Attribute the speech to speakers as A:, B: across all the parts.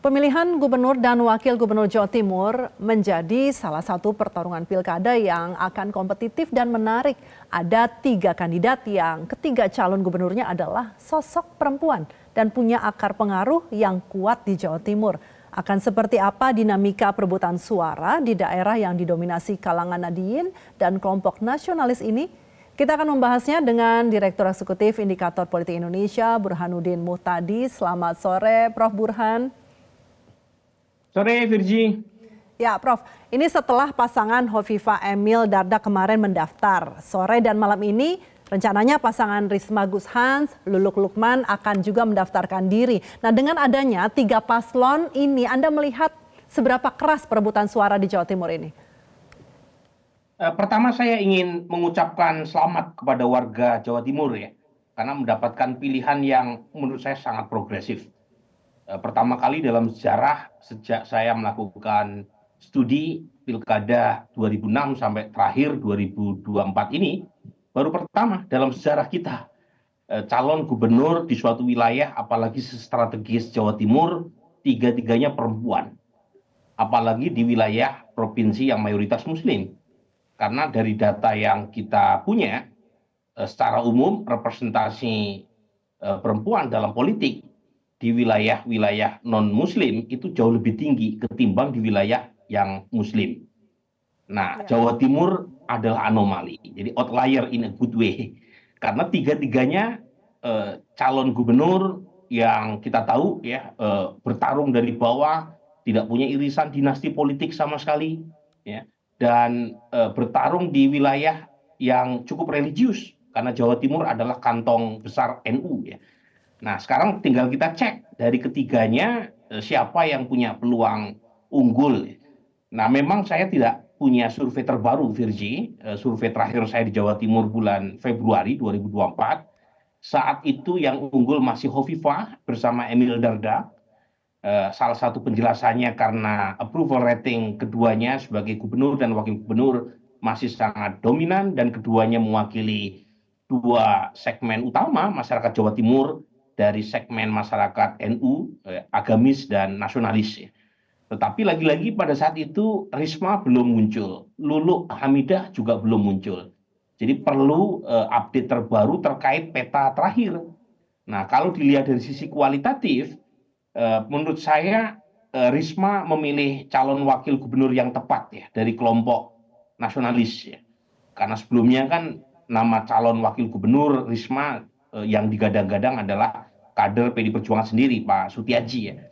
A: Pemilihan gubernur dan wakil gubernur Jawa Timur menjadi salah satu pertarungan pilkada yang akan kompetitif dan menarik. Ada 3 kandidat yang ketiga calon gubernurnya adalah sosok perempuan dan punya akar pengaruh yang kuat di Jawa Timur. Akan seperti apa dinamika perebutan suara di daerah yang didominasi kalangan Nahdiyin dan kelompok nasionalis ini? Kita akan membahasnya dengan Direktur Eksekutif Indikator Politik Indonesia, Burhanuddin Muhtadi. Selamat sore, Prof. Burhan.
B: Sore, Virgi.
A: Ya, Prof. Ini setelah pasangan Hovifah Emil Dardak kemarin mendaftar. Sore dan malam ini rencananya pasangan Risma Gus Hans, Luluk Lukman akan juga mendaftarkan diri. Nah, dengan adanya 3 paslon ini, Anda melihat seberapa keras perebutan suara di Jawa Timur ini?
B: Pertama saya ingin mengucapkan selamat kepada warga Jawa Timur ya, karena mendapatkan pilihan yang menurut saya sangat progresif. Pertama kali dalam sejarah sejak saya melakukan studi pilkada 2006 sampai terakhir 2024 ini, baru pertama dalam sejarah kita calon gubernur di suatu wilayah, apalagi strategis Jawa Timur, tiga-tiganya perempuan. Apalagi di wilayah provinsi yang mayoritas muslim. Karena dari data yang kita punya, secara umum representasi perempuan dalam politik di wilayah-wilayah non-muslim itu jauh lebih tinggi ketimbang di wilayah yang muslim. Nah, Jawa Timur adalah anomali, jadi outlier in a good way. Karena tiga-tiganya calon gubernur yang kita tahu ya bertarung dari bawah, tidak punya irisan dinasti politik sama sekali, ya, dan bertarung di wilayah yang cukup religius karena Jawa Timur adalah kantong besar NU ya. Nah, sekarang tinggal kita cek dari ketiganya siapa yang punya peluang unggul. Nah, memang saya tidak punya survei terbaru, Virgi. Survei terakhir saya di Jawa Timur bulan Februari 2024. Saat itu yang unggul masih Hovifah bersama Emil Dardak. Salah satu penjelasannya karena approval rating keduanya sebagai gubernur dan wakil gubernur masih sangat dominan dan keduanya mewakili 2 segmen utama masyarakat Jawa Timur dari segmen masyarakat NU, agamis dan nasionalis. Tetapi lagi-lagi pada saat itu Risma belum muncul, Luluk Hamidah juga belum muncul. Jadi perlu update terbaru terkait peta terakhir. Nah, kalau dilihat dari sisi kualitatif, menurut saya Risma memilih calon wakil gubernur yang tepat ya dari kelompok nasionalis ya. Karena sebelumnya kan nama calon wakil gubernur Risma yang digadang-gadang adalah kader PD Perjuangan sendiri, Pak Sutiaji ya.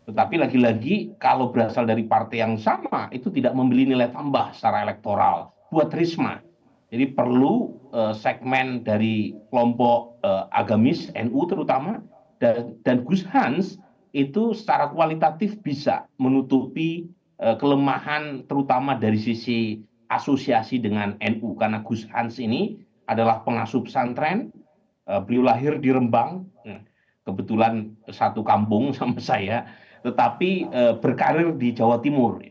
B: Tetapi lagi-lagi kalau berasal dari partai yang sama itu tidak membeli nilai tambah secara elektoral buat Risma. Jadi perlu segmen dari kelompok agamis NU terutama dan Gus Hans itu secara kualitatif bisa menutupi kelemahan terutama dari sisi asosiasi dengan NU karena Gus Hans ini adalah pengasuh pesantren. Beliau lahir di Rembang, kebetulan satu kampung sama saya, tetapi berkarir di Jawa Timur.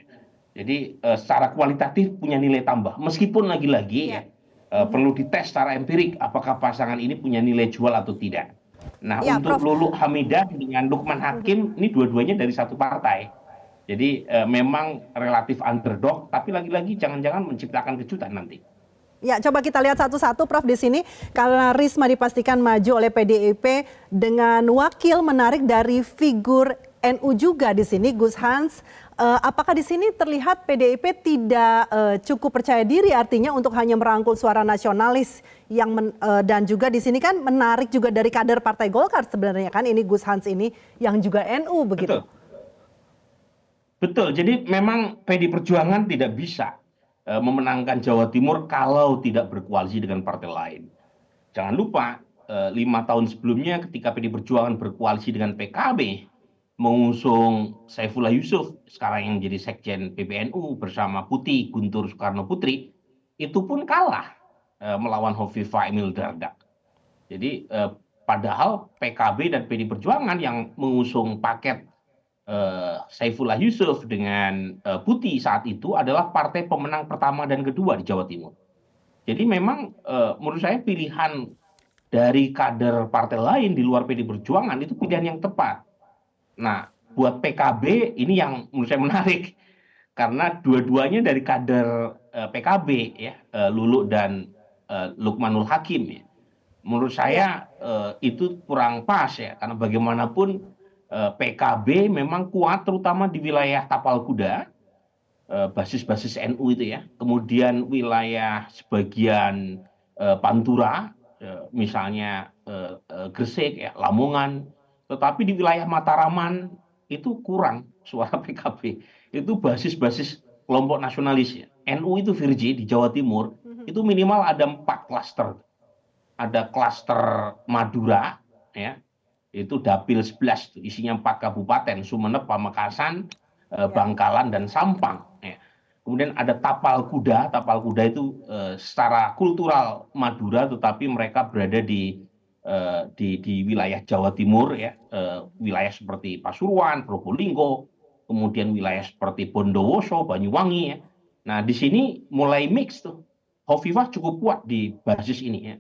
B: Jadi secara kualitatif punya nilai tambah. Meskipun lagi-lagi perlu dites secara empirik apakah pasangan ini punya nilai jual atau tidak. Nah, untuk Luluk Hamidah dengan Lukman Hakim ini dua-duanya dari satu partai. Jadi memang relatif underdog, tapi lagi-lagi jangan-jangan menciptakan kejutan nanti.
A: Ya, coba kita lihat satu-satu, Prof, di sini. Karena Risma dipastikan maju oleh PDIP dengan wakil menarik dari figur NU juga di sini, Gus Hans. Apakah di sini terlihat PDIP tidak cukup percaya diri, artinya untuk hanya merangkul suara nasionalis yang dan juga di sini kan menarik juga dari kader Partai Golkar sebenarnya kan ini Gus Hans ini yang juga NU begitu.
B: Betul. Jadi memang PD Perjuangan tidak bisa memenangkan Jawa Timur kalau tidak berkoalisi dengan partai lain. Jangan lupa 5 tahun sebelumnya ketika PD Perjuangan berkoalisi dengan PKB mengusung Saifullah Yusuf sekarang yang jadi sekjen PBNU bersama Putih Guntur Soekarno Putri itu pun kalah melawan Hovifah Emil Dardak. Jadi padahal PKB dan PD Perjuangan yang mengusung paket Saifullah Yusuf dengan Putih saat itu adalah partai pemenang pertama dan kedua di Jawa Timur. Jadi memang menurut saya pilihan dari kader partai lain di luar PD Perjuangan itu pilihan yang tepat. Nah, buat PKB ini yang menurut saya menarik karena dua-duanya dari kader PKB ya, Lulu dan Lukmanul Hakim ya. Menurut
A: Ya.
B: saya itu kurang pas ya karena bagaimanapun PKB memang kuat terutama di wilayah Tapal Kuda, basis-basis NU itu ya. Kemudian wilayah sebagian Pantura, misalnya Gresik, ya, Lamongan. Tetapi di wilayah Mataraman itu kurang suara PKB. Itu basis-basis kelompok nasionalis ya. NU itu Virgi di Jawa Timur itu minimal ada 4 klaster. Ada klaster Madura, ya, itu Dapil 11, isinya 4 kabupaten, Sumeneb, Pamekasan,
A: Ya.
B: Bangkalan, dan Sampang. Ya. Kemudian ada Tapal Kuda. Tapal Kuda itu secara kultural Madura, tetapi mereka berada di wilayah Jawa Timur, ya, wilayah seperti Pasuruan, Probolinggo, kemudian wilayah seperti Bondowoso, Banyuwangi. Ya. Nah, di sini mulai mix tuh. Hovifah cukup kuat di basis ini. Ya.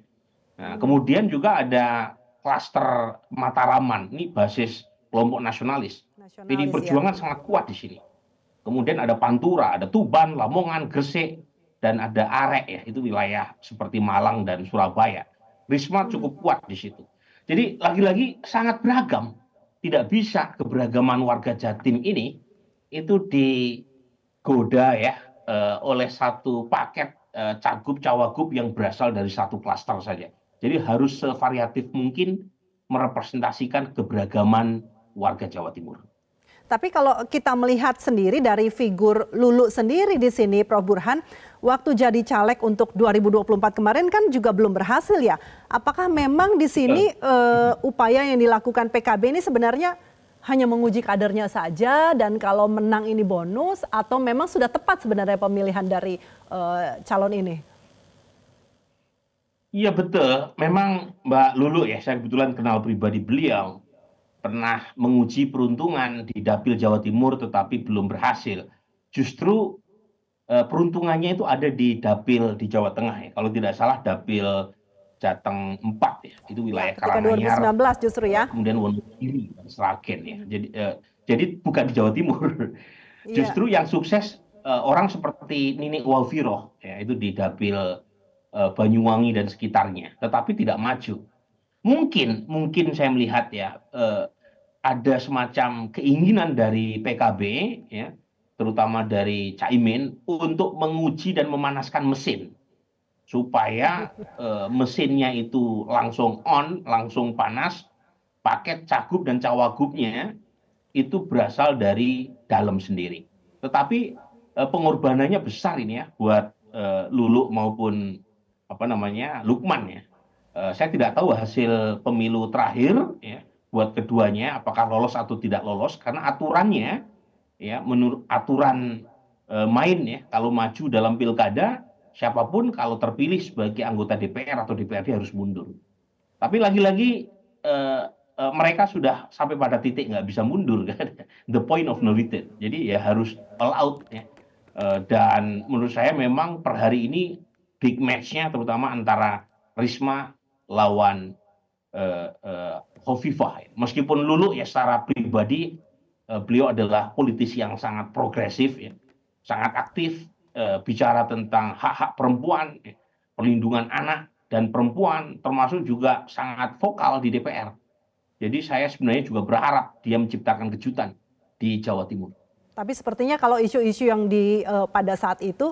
B: Nah, kemudian juga ada klaster Mataraman, ini basis kelompok nasionalis. PD
A: Nasionalis ya.
B: Perjuangan sangat kuat di sini. Kemudian ada Pantura, ada Tuban, Lamongan, Gresik, dan ada Arek ya, itu wilayah seperti Malang dan Surabaya. Risma cukup kuat di situ. Jadi lagi-lagi sangat beragam. Tidak bisa keberagaman warga Jatim ini itu digoda ya oleh satu paket cagup cawagup yang berasal dari satu klaster saja. Jadi harus sevariatif mungkin merepresentasikan keberagaman warga Jawa Timur.
A: Tapi kalau kita melihat sendiri dari figur Lulu sendiri di sini, Prof. Burhan, waktu jadi caleg untuk 2024 kemarin kan juga belum berhasil ya. Apakah memang di sini upaya yang dilakukan PKB ini sebenarnya hanya menguji kadernya saja dan kalau menang ini bonus atau memang sudah tepat sebenarnya pemilihan dari calon ini?
B: Iya betul, memang Mbak Lulu ya, saya kebetulan kenal pribadi beliau, pernah menguji peruntungan di Dapil Jawa Timur tetapi belum berhasil. Justru peruntungannya itu ada di Dapil di Jawa Tengah ya. Kalau tidak salah Dapil Jateng 4 ya, itu
A: Ya,
B: wilayah
A: ketika
B: Karanganyar,
A: 2019 justru ya.
B: kemudian Wonogiri dan Sragen ya. Jadi bukan di Jawa Timur.
A: Iya.
B: Justru yang sukses orang seperti Nini Walviroh ya, itu di Dapil Banyuwangi dan sekitarnya, tetapi tidak maju. Mungkin saya melihat ya ada semacam keinginan dari PKB ya, terutama dari Caimin untuk menguji dan memanaskan mesin supaya mesinnya itu langsung on, langsung panas, paket cagup dan cawagupnya itu berasal dari dalam sendiri. Tetapi pengorbanannya besar ini ya buat Lulu maupun apa namanya Lukman ya. Saya tidak tahu hasil pemilu terakhir ya buat keduanya apakah lolos atau tidak lolos karena aturannya ya menurut aturan main ya kalau maju dalam pilkada siapapun kalau terpilih sebagai anggota DPR atau DPRD harus mundur. Tapi lagi-lagi mereka sudah sampai pada titik nggak bisa mundur kan, the point of no return. Jadi ya harus all out ya. Dan menurut saya memang per hari ini big match-nya terutama antara Risma lawan Hovifah. Meskipun Lulu ya secara pribadi beliau adalah politisi yang sangat progresif ya, sangat aktif bicara tentang hak-hak perempuan, perlindungan anak dan perempuan, termasuk juga sangat vokal di DPR. Jadi saya sebenarnya juga berharap dia menciptakan kejutan di Jawa Timur.
A: Tapi sepertinya kalau isu-isu yang pada saat itu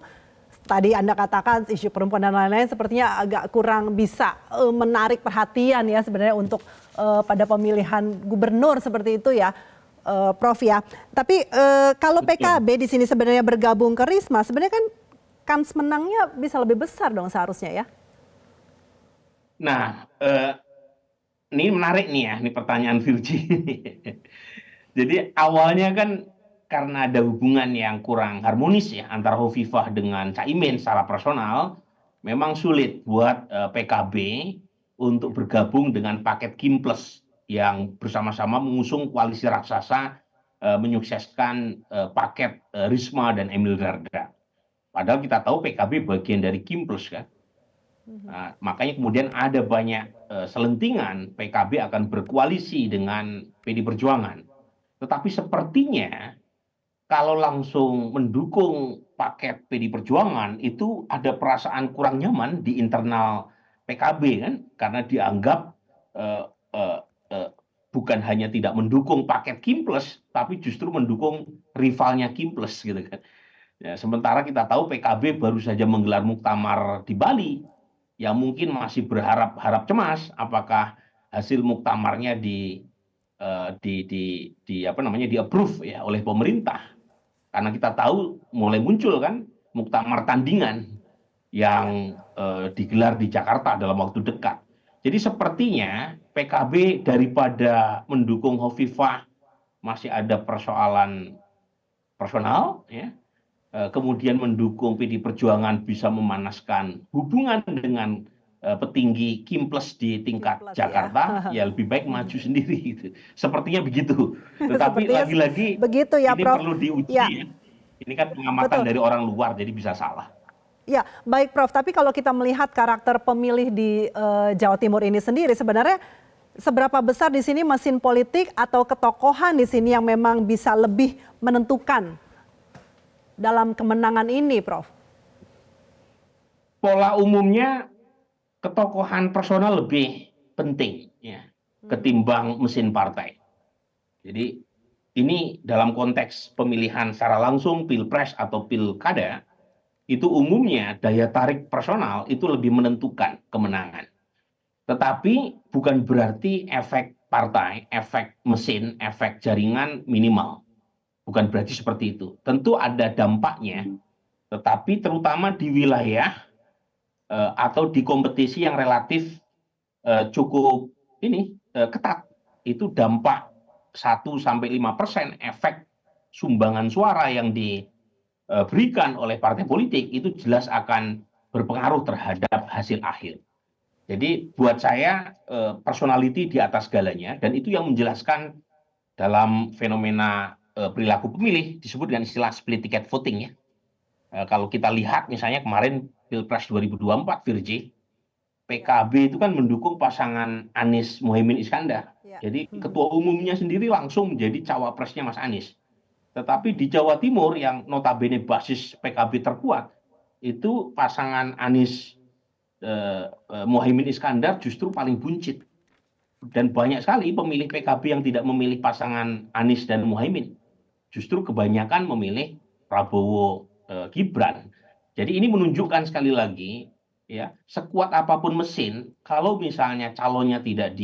A: tadi Anda katakan isu perempuan dan lain-lain sepertinya agak kurang bisa menarik perhatian ya sebenarnya untuk pada pemilihan gubernur seperti itu ya, Prof ya. Tapi kalau PKB di sini sebenarnya bergabung ke Risma, sebenarnya kan kans menangnya bisa lebih besar dong seharusnya ya.
B: Nah, ini menarik nih ya, ini pertanyaan Virgi. Jadi awalnya kan karena ada hubungan yang kurang harmonis ya antara Hovifah dengan Caimin secara personal, memang sulit buat PKB untuk bergabung dengan paket Kim Plus yang bersama-sama mengusung koalisi raksasa menyukseskan paket Risma dan Emil Dardak. Padahal kita tahu PKB bagian dari Kim Plus kan. Nah, makanya kemudian ada banyak selentingan PKB akan berkoalisi dengan PD Perjuangan. Tetapi sepertinya kalau langsung mendukung paket PD Perjuangan itu ada perasaan kurang nyaman di internal PKB kan, karena dianggap eh, eh, eh, bukan hanya tidak mendukung paket Kimples, tapi justru mendukung rivalnya Kimples gitu kan. Ya, sementara kita tahu PKB baru saja menggelar muktamar di Bali, yang mungkin masih berharap-harap cemas apakah hasil muktamarnya di apa namanya di approve ya oleh pemerintah, karena kita tahu mulai muncul kan muktamar tandingan yang digelar di Jakarta dalam waktu dekat. Jadi sepertinya PKB daripada mendukung Hovifah masih ada persoalan personal, ya, kemudian mendukung PD Perjuangan bisa memanaskan hubungan dengan petinggi Kimples di tingkat
A: Plus
B: Jakarta,
A: ya.
B: ya lebih baik maju sendiri gitu. Sepertinya begitu. Tetapi
A: Sepertinya
B: lagi-lagi
A: begitu ya,
B: ini
A: Prof.
B: perlu diuji
A: Ya,
B: ya. Ini kan pengamatan
A: betul.
B: dari orang luar, jadi bisa salah.
A: Ya, baik Prof. Tapi kalau kita melihat karakter pemilih di Jawa Timur ini sendiri, sebenarnya seberapa besar di sini mesin politik atau ketokohan di sini yang memang bisa lebih menentukan dalam kemenangan ini, Prof?
B: Pola umumnya ketokohan personal lebih penting ya ketimbang mesin partai. Jadi ini dalam konteks pemilihan secara langsung pilpres atau pilkada, itu umumnya daya tarik personal itu lebih menentukan kemenangan. Tetapi bukan berarti efek partai, efek mesin, efek jaringan minimal. Bukan berarti seperti itu. Tentu ada dampaknya, tetapi terutama di wilayah atau di kompetisi yang relatif cukup ketat, itu dampak 1-5% efek sumbangan suara yang diberikan oleh partai politik itu jelas akan berpengaruh terhadap hasil akhir. Jadi buat saya personality di atas segalanya, dan itu yang menjelaskan dalam fenomena perilaku pemilih disebut dengan istilah split ticket voting ya. Kalau kita lihat misalnya kemarin Pilpres 2024 Virgi, PKB itu kan mendukung pasangan Anies Mohaimin Iskandar. Jadi ketua umumnya sendiri langsung menjadi cawapresnya Mas Anies. Tetapi di Jawa Timur yang notabene basis PKB terkuat, itu pasangan Anies Mohaimin Iskandar justru paling buncit. Dan banyak sekali pemilih PKB yang tidak memilih pasangan Anies dan Mohaimin. Justru kebanyakan memilih Prabowo Gibran. Jadi ini menunjukkan sekali lagi ya, sekuat apapun mesin, kalau misalnya calonnya tidak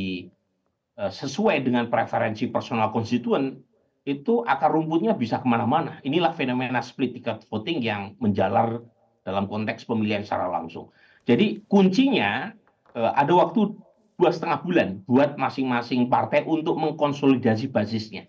B: sesuai dengan preferensi personal konstituen, itu akar rumputnya bisa kemana-mana. Inilah fenomena split ticket voting yang menjalar dalam konteks pemilihan secara langsung. Jadi kuncinya ada waktu 2,5 bulan buat masing-masing partai untuk mengkonsolidasi basisnya.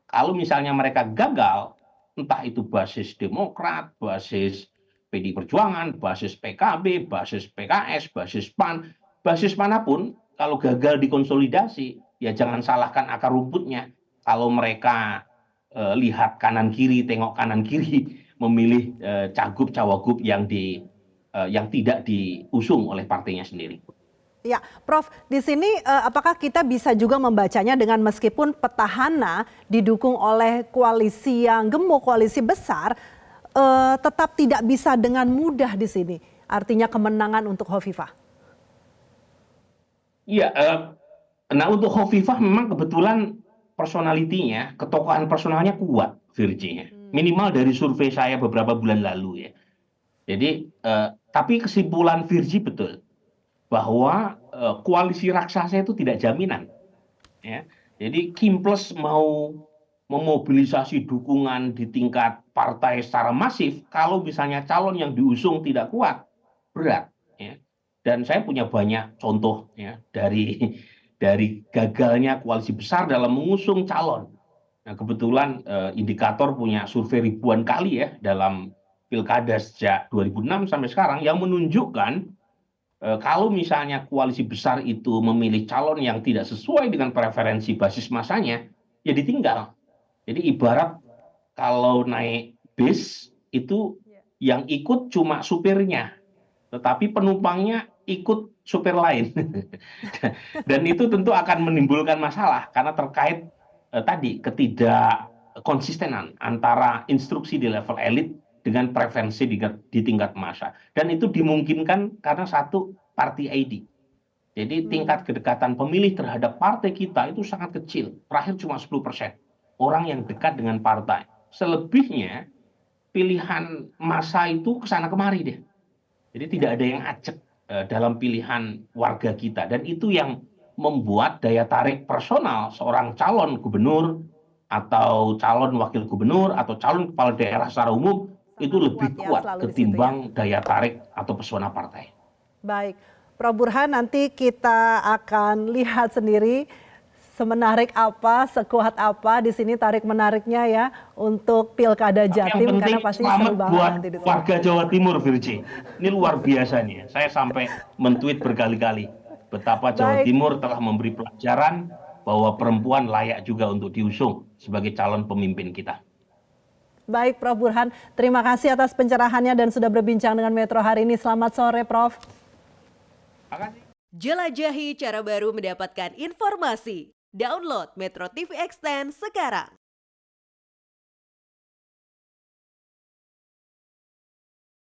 B: Kalau misalnya mereka gagal, entah itu basis Demokrat, basis PD Perjuangan, basis PKB, basis PKS, basis PAN, basis manapun, kalau gagal dikonsolidasi, ya jangan salahkan akar rumputnya. Kalau mereka lihat kanan kiri, tengok kanan kiri, memilih cagup cawagup yang tidak diusung oleh partainya sendiri.
A: Ya, Prof, di sini apakah kita bisa juga membacanya dengan meskipun petahana didukung oleh koalisi yang gemuk, koalisi besar, tetap tidak bisa dengan mudah di sini. Artinya kemenangan untuk Hovifah.
B: Iya, nah untuk Hovifah memang kebetulan personalitinya, ketokohan personalnya kuat, Virginia. Minimal dari survei saya beberapa bulan lalu ya. Jadi, tapi kesimpulan Virgi betul bahwa koalisi raksasa itu tidak jaminan. Ya. Jadi Kimples mau memobilisasi dukungan di tingkat partai secara masif, kalau misalnya calon yang diusung tidak kuat, berat. Ya. Dan saya punya banyak contoh ya, dari gagalnya koalisi besar dalam mengusung calon. Nah, kebetulan indikator punya survei ribuan kali ya dalam pilkada sejak 2006 sampai sekarang yang menunjukkan kalau misalnya koalisi besar itu memilih calon yang tidak sesuai dengan preferensi basis masanya, ya ditinggal. Jadi ibarat kalau naik bis itu yang ikut cuma supirnya, tetapi penumpangnya ikut supir lain. Dan itu tentu akan menimbulkan masalah karena terkait tadi ketidakkonsistenan antara instruksi di level elit dengan prevensi di tingkat massa. Dan itu dimungkinkan karena satu party ID. Jadi tingkat kedekatan pemilih terhadap partai kita itu sangat kecil. Terakhir cuma 10% orang yang dekat dengan partai. Selebihnya pilihan massa itu kesana kemari deh. Jadi tidak ada yang acak dalam pilihan warga kita. Dan itu yang membuat daya tarik personal seorang calon gubernur atau calon wakil gubernur atau calon kepala daerah secara umum itu lebih kuat ketimbang daya tarik atau pesona partai.
A: Baik, Prof. Burhan, nanti kita akan lihat sendiri semenarik apa, sekuat apa di sini tarik menariknya ya untuk Pilkada Jatim, karena pasti seru banget
B: buat
A: nanti di sini.
B: Warga Jawa Timur, Virgi. Ini luar biasa nih. Saya sampai men-tweet berkali-kali betapa Jawa Timur telah memberi pelajaran bahwa perempuan layak juga untuk diusung sebagai calon pemimpin kita.
A: Baik, Prof. Burhan, terima kasih atas pencerahannya dan sudah berbincang dengan Metro hari ini. Selamat sore, Prof.
C: Jelajahi cara baru mendapatkan informasi. Download Metro TV Extend sekarang.